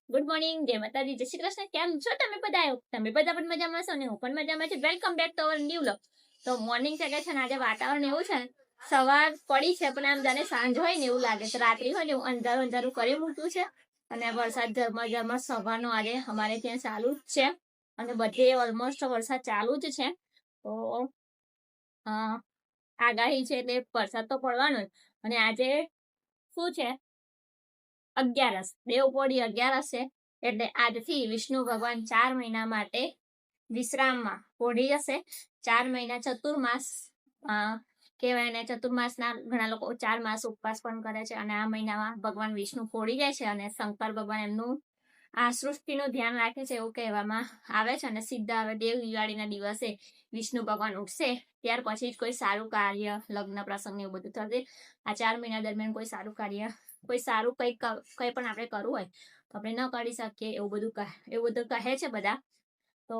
Good morning, જય માતાજી, જય શ્રી કૃષ્ણ. કેમ છો તમે બધા? તમે બધા પણ મજામાં છો ને હું પણ મજામાં છું. Welcome back to our new vlog. તો મોર્નિંગ છે કે છે ને આજે વાતાવરણ એવું છે ને સવાર પડી છે પણ આમ જાણે સાંજ હોય ને એવું લાગે છે. રાત્રિ હોય ને એવું અંધારું અંધારું કરી મૂક્યું છે અને વરસાદ ઝરમર ઝરમર સવારનો આજે અમારે ત્યાં ચાલુ જ છે અને બધે ઓલમોસ્ટ વરસાદ ચાલુ જ છે. તો આગાહી છે એટલે વરસાદ તો પડવાનો જ. અને આજે શું છે? 11 દેવપોળી 11 છે એટલે આજથી વિષ્ણુ ભગવાન 4 મહિના માટે વિશ્રામમાં પોઢી જશે. 4 મહિના ચતુર્માસ કહેવાય ને. ચતુર્માસના ઘણા લોકો 4 માસ ઉપવાસ પણ કરે છે અને આ મહિનામાં ભગવાન વિષ્ણુ પોઢી જાય છે અને શંકર ભગવાન એમનું આ સૃષ્ટિનું ધ્યાન રાખે છે એવું કહેવામાં આવે છે. અને સીધા હવે દેવ દિવાળીના દિવસે વિષ્ણુ ભગવાન ઉઠશે ત્યાર પછી જ કોઈ સારું કાર્ય, લગ્ન પ્રસંગ એવું બધું થશે. આ 4 મહિના દરમિયાન કોઈ સારું કાર્ય, કોઈ સારું કંઈ પણ આપણે કરવું હોય તો આપણે ન કરી શકીએ એવું બધું કહે છે બધા. તો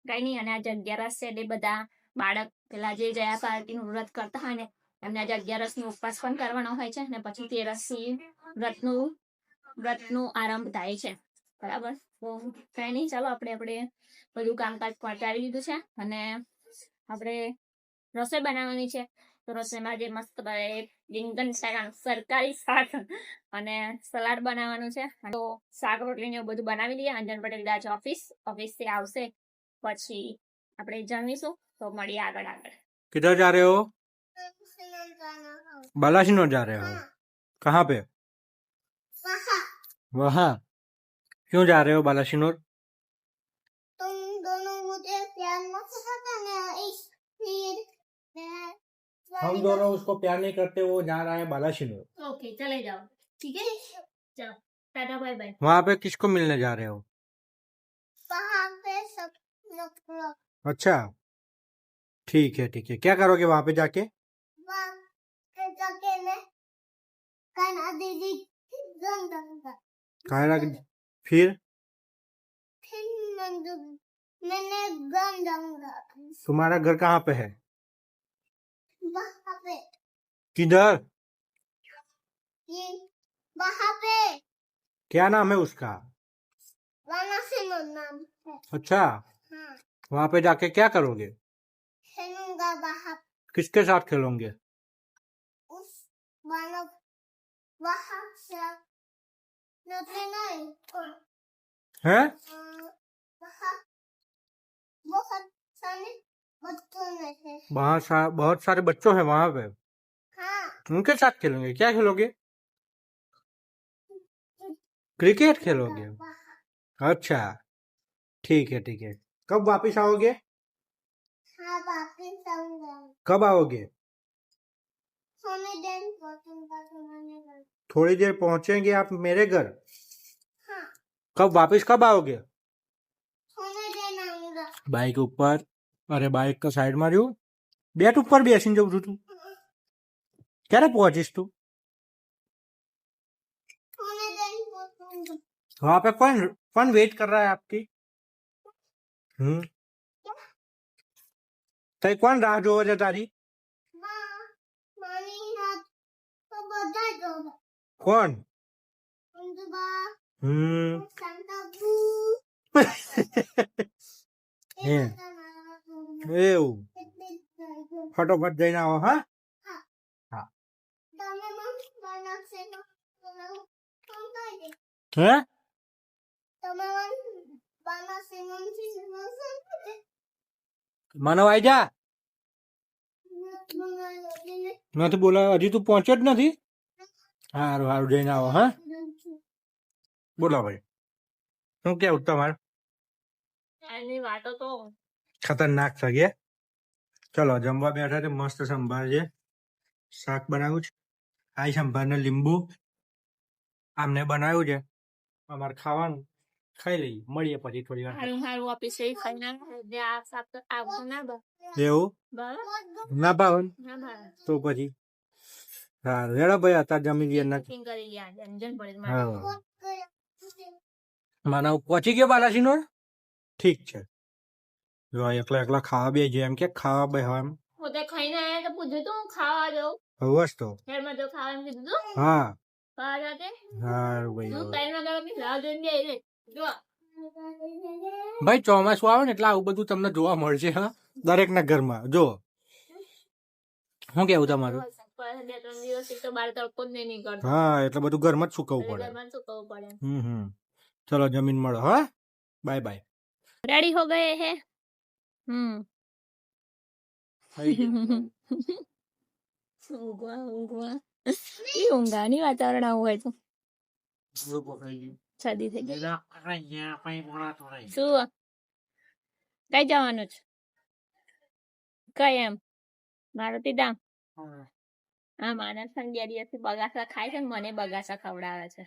કઈ નહીં. અને આજે 11 છે એટલે બધા બાળક પેલા જે જયા પાર્ટીનું વ્રત કરતા હોય ને એમને આજે 11 ઉપવાસ પણ કરવાનો હોય છે ને પછી 13 વ્રતનું આરંભ થાય છે. બરાબર. તો કઈ નહીં, ચાલો આપણે બધું કામકાજ પહોંચાડી દીધું છે અને આપણે રસોઈ બનાવવાની છે. તો રસોઈમાં જે મસ્ત રીંગણ શાક, સરકારી શાક અને સલાડ બનાવવાનું છે. તો શાક રોટલી ને એવું બધું બનાવી લઈએ. અંજન પટેલ ગયા છે ઓફિસથી આવશે પછી આપણે જમીશું. તો મળીએ આગળ. किधर जा रहे हो? बालासिनोर जा रहे हो? कहाँ पे? वहाँ। क्यों जा रहे हो बालासिनोर? तुम दोनों मुझे प्यार मत करते ना, इसलिए हम दोनों उसको प्यार नहीं करते, वो जा रहा है बालासिनोर। ओके, चले जाओ. ठीक है, जाओ, टाटा बाय बाय. वहाँ पे किसको मिलने जा रहे हो? वहाँ पे सब लोग अच्छा, ठीक है ठीक है. क्या करोगे वहाँ पे जाके? वहाँ पे जाके मैं कान्हा दीदी गन दूंगा. खाना फिर फिर मैंने गन दूंगा. तुम्हारा घर कहाँ पे है? वहाँ पे किधर? ये वहाँ पे क्या नाम है उसका? वानासिनो नाम है. अच्छा, हाँ, वहाँ पे जाके क्या करोगे? खेलूंगा वहाँ. किसके साथ खेलोगे? उस वाला वहाँ से नहीं हैं? वहाँ बहुत सारे बच्चों में है. बहुत सारे बच्चों हैं वहाँ पे. हाँ, उनके साथ खेलोगे? क्या खेलोगे? क्रिकेट खेलोगे? अच्छा, ठीक है ठीक है. कब वापस आओगे? हाँ वापिस आऊंगा. कब आओगे? सोने दिन पहुंचूंगा तुम्हारे घर. थोड़ी देर पहुंचेंगे आप मेरे घर? हाँ, कब वापस कब आओगे? सोने दिन आऊंगा. बाइक ऊपर. अरे बाइक का साइड में जो બેટ ઉપર બેસીને જઉં છું તું. ક્યારે પહોંચીશ તું? सोने दिन पहुंचूंगा. वहाँ पे कौन कौन वेट कर रहा है आपकी? तो कौन राह જોવે છે તારી? माँ मानी हाथ तो बधाई दो. कौन? उनका हम्म. सांता बू. હે એવું. ફટોફટ જઈને આવો. હા હા. તમે મમ બનાવશે તો કોણ કહે? હે? તમે મમ બનાવશે મમથી માનવ આઈ જા. નથી બોલાયો હજી તું પહોંચ્યો જ નથી. સારું સારું જઈને આવો. હા બોલો ભાઈ, શું કેવું તમારે? એની વાતો તો ખતરનાક છે કે. ચલો જમવા બેઠા છે. મસ્ત સંભાર છે, શાક બનાવ્યું છે. આ સંભાર ને લીંબુ આમને બનાવ્યું છે. અમારે ખાવાનું ખાઈ લઈએ. મળીએ પછી થોડી વાર. હારું ઓફિસે ખાઈને જે આ શાક તો આવતું ના એવું બરાબર ના ભાવન ના ભાવે. તો પછી સારું હેડો ભાઈ અત્યારે જમી લઈએ. કુકિંગ કરી ગયા અંજન પડે હા માનવ પહોંચી ગયો બાલાસિનોર. ઠીક છે. જો એકલા એકલા ખાવા બે છે એમ કે ખાવા બે એમ પોતે ખાઈને આયા તો પૂછ્યું તું ખાવા દો બસ તો. ઘરમાં તો ખાવાનું કીધું તું હા ખાવા જાતે સારું ભાઈ હું ટાઈમ ના રાહ જોઈને જો ભાઈ ચોમાસું આવે ને એટલે આવું બધું તમને જોવા મળશે હા દરેકના ઘરમાં જો શું કેવું તમારું બે ત્રણ દિવસથી તો બહાર તડકો જ નહીં નીકળતો હા એટલે બધું ઘરમાં જ સુકવવું એટલે પડે ઘરમાં સુકવવું પડે ચલો જમીન મળો હા બાય બાય रेडी हो गए हैं ઊંઘવા ઊંઘવા એ ઊંઘાની વાતાવરણ આવું હોય તો શરદી થઈ ગઈ શું કઈ જવાનું છે કઈ એમ મારુતિ ધામ હા માનસ દિવસથી બગાસા ખાય છે ને મને બગાસા ખવડાવે છે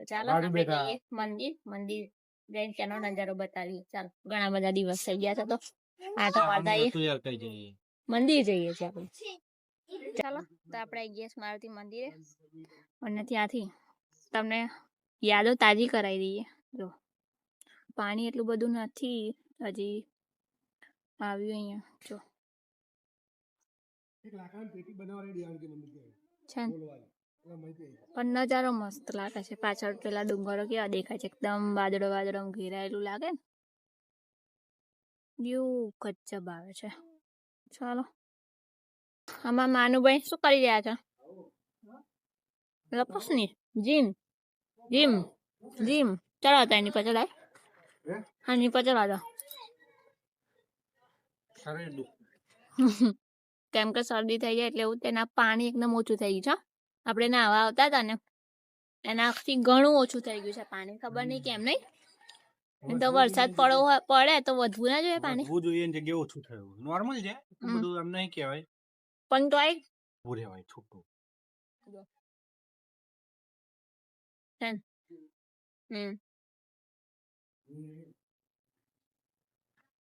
તો ચાલો સારું આપણે બેટા. જઈએ મંદિર જઈને ત્યાંનો નજારો બતાવીએ ચાલો ઘણા બધા દિવસ થઈ ગયા છે તો આટો વાતાઈએ મંદિર જઈએ છીએ આપણે ચાલો તો આપણે આવી ગયા મારુતિ મંદિરે અને ત્યાંથી તમને યાદો તાજી કરાવી દઈએ જો પાણી એટલું બધું નથી હજી આવ્યું અહીંયા જો છે ને? પણ નજારો મસ્ત લાગે છે પાછળ પેલા ડુંગરો કેવા દેખાય છે એકદમ વાદળો વાદળો ઘેરાયેલું લાગે ને વ્યૂ ગજબ આવે છે ચાલો આમાં માનુભાઈ શું કરી રહ્યા છે લપસની જીમ જીમ જીમ ચલાવતા એની પર ચલાય હા એની પર ચલાવતા કેમ કે શરદી થઈ જાય એટલે એવું તેના પાણી એકદમ ઓછું થઈ ગયું છે આપણે નાહવા આવતા હતા ને એનાથી ઘણું ઓછું થઈ ગયું છે પાણી ખબર નહીં કેમ નહીં એમ તો વરસાદ પડે તો વધવું ના જોઈએ પાણી વધવું જોઈએ ને જગ્યાએ ઓછું થયું નોર્મલ છે બધું એમ નહીં કહેવાય પણ તોય ઉભું રહેવાય છૂટું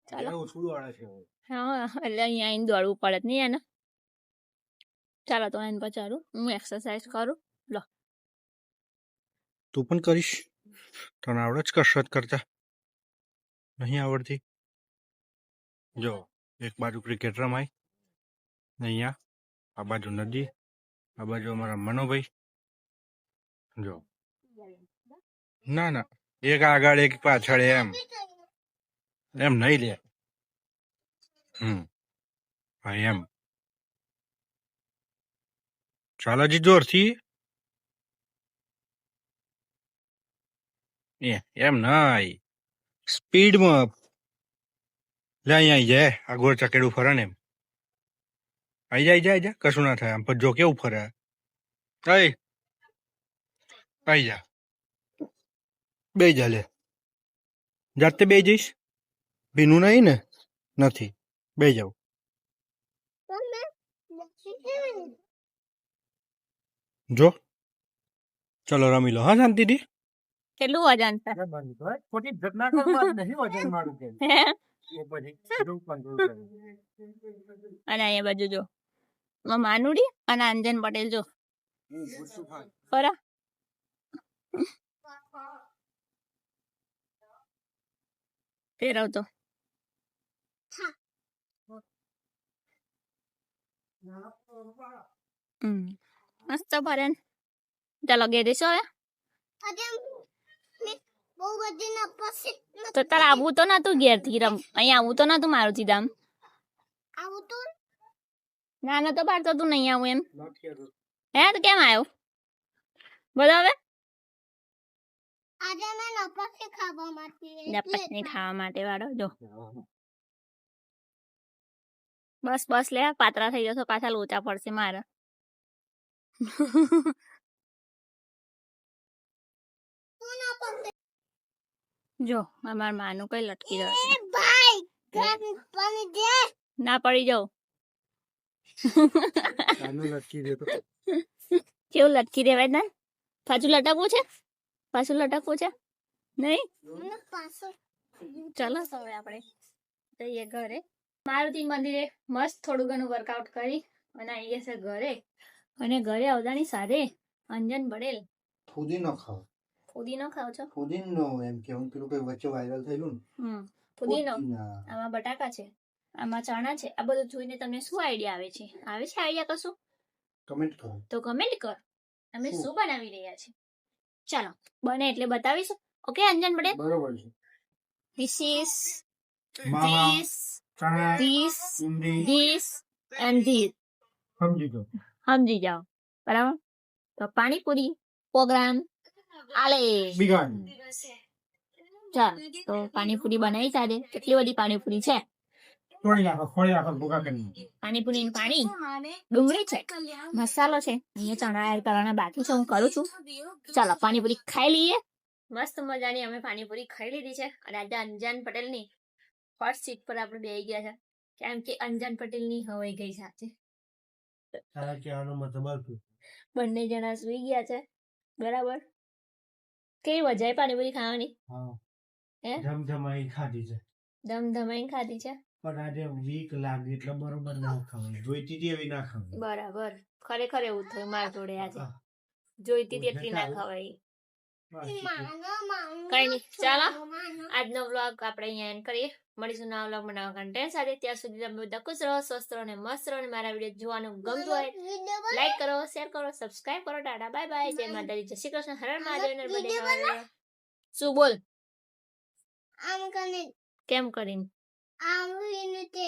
ચાલો ઓછું દોડે છે હા એટલે અહીંયા આવીને દોડવું પડે જ નહીં એને ચાલો તો એને પચારું હું એક્સરસાઇઝ કરું લો તું પણ કરીશ તને આવડે જ કસરત કરતા નહીં આવડતી જો એક બાજુ ક્રિકેટ રમાય અહીંયા આ બાજુ નદી આ બાજુ અમારા મનોભાઈ જો ના ના એક આગળ એક પાછળ એમ એમ નહીં લે હા એમ ચાલો જી જોરથી એમ નહીં સ્પીડમાં લે અહીંયા આવી જાય આ ગોળ ચકેડું ફરે ને એમ આઈ જાય કશું ના થાય આમ પણ જો કેવું ફરે આઈ જા બે જા લે જાતે બે જઈશ ભીનું નહીં ને નથી બે જાવ જો ચલો રમી લો હા શાંતિથી કેટલું વજન છે અને અહીંયા બાજુ જો માનુડી અને અંજન પટેલ જો ફરા ફેરવતો મસ્ત ફરે ને ચાલો ઘેર જઈશું હવે તો તારે આવવું તો નતું ઘેર થી રમ અહીંયા આવવું તો નતું મારુતિ ધામ ના ના તો પાડતો તું નહીં આવું એમ હે તો કેમ આવ્યો બોલો હવે નપસની ખાવા માટે વાળો જો બસ બસ લે પાતળા થઈ જશો પાછા લોચા પડશે મારે જો અમાર માનું કઈ લટકી રહ્યો છે ના પડી જાઉં કેવું લટકી દેવાય ને પાછું લટકવું છે નહીં ચાલો હવે આપણે જઈએ ઘરે મારુતિ મંદિરે મસ્ત થોડું ઘણું વર્કઆઉટ કરી અને આવી ગયા છે ઘરે અને ઘરે આવતાની સાથે અંજન બળેલ ફુદીનો ખાવ ફુદીનો ખાવ છો ફુદીનો એમ કે હું પેલું કઈ વચ્ચે વાયરલ થયેલું ને ફુદીનો આમાં બટાકા છે આમાં ચણા છે આ બધું જોઈને તમને શું આઈડિયા આવે છે આઈડિયા કશું કમેન્ટ કરો તો કમેન્ટ કર અમે શું બનાવી રહ્યા છીએ ચાલો બને એટલે બતાવીશું ઓકે અંજન પટેલ બરોબર છે this is માવા this ચણા this ઊંધી this and this સમજી ગયો સમજી જાઓ બરાબર તો પાણીપુરી પ્રોગ્રામ આલે બિગાન ચાલ તો પાણીપુરી બનાવી સાજે કેટલી બધી પાણીપુરી છે તોડી નાખો ખોળી નાખો ભૂકા કરી નાખો. પાણીપુરી નું પાણી ડુંગળી છે મસાલો છે અહીંયા ચણા એડ કરવાના બાકી છે હું કરું છું ચાલો પાણીપુરી ખાઈ લઈએ મસ્ત મજાની અમે પાણીપુરી ખાઈ લીધી છે અને આજે અંજન પટેલ ની ફર્સ્ટ સીટ પર આપણે બેસી ગયા છે કેમ કે અંજન પટેલ ની હવાઈ ગઈ છે આજે તારા કહેવાનો મતલબ હતું બંને જણા સુઈ ગયા છે બરાબર કેવી મજા આવી પાણીપુરી ખાવાની હા હે? જમજમાઈ ખાધી છે ધમધમાઈને ખાધી છે પણ આજે વીક લાગી એટલે બરોબર ના ખવાય જોઈતી હતી એવી ના ખવાય બરાબર ખરેખર એવું થયું મારા જોડે આજે હા. જોઈતી હતી એટલી ના ખવાય બાકી કઈ નહીં ચાલો આજનો વ્લોગ આપણે અહીંયા એન્ડ કરીએ મળીશું નવા વ્લોગ બનાવવા કન્ટેન્ટ સાથે ત્યાં સુધી તમે બધા ખુશ રહો સ્વસ્થ રહો અને મસ્ત રહો અને મારા વિડીયો જોવાનું ગમતું હોય લાઈક કરો શેર કરો સબસ્ક્રાઇબ કરો ટાટા બાય બાય જય માતાજી જય શ્રી કૃષ્ણ હર હર મહાદેવ નર્મદે હર. શું બોલ આમ કરીને કેમ કરીને આમ રીતે